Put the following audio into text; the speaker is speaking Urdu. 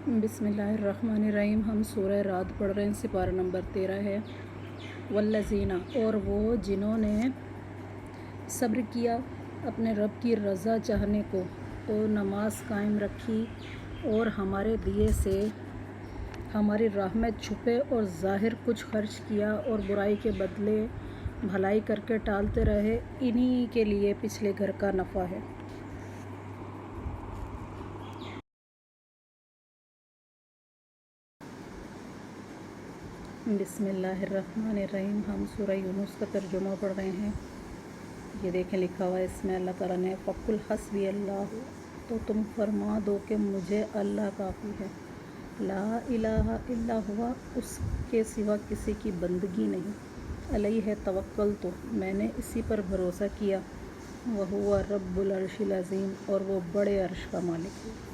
بسم اللہ الرحمن الرحیم۔ ہم سورہ رعد پڑھ رہے ہیں، سپارہ نمبر 13 ہے۔ والذین، اور وہ جنہوں نے صبر کیا اپنے رب کی رضا چاہنے کو، اور نماز قائم رکھی، اور ہمارے دیے سے ہماری راہ میں چھپے اور ظاہر کچھ خرچ کیا، اور برائی کے بدلے بھلائی کر کے ٹالتے رہے، انہی کے لیے پچھلے گھر کا نفع ہے۔ بسم اللہ الرحمن الرحیم۔ ہم سورہ یونس کا ترجمہ پڑھ رہے ہیں۔ یہ دیکھیں لکھا ہوا ہے اس میں اللہ تعالیٰ نے فَقُلْ حَسْبِيَ اللَّهُ، تو تم فرما دو کہ مجھے اللہ کافی ہے، لا الہ الا ہوا، اس کے سوا کسی کی بندگی نہیں، علیہ توکلت، میں نے اسی پر بھروسہ کیا، وَهُوَ رَبُّ الْعَرْشِ الْعَظِيمِ، اور وہ بڑے عرش کا مالک ہے۔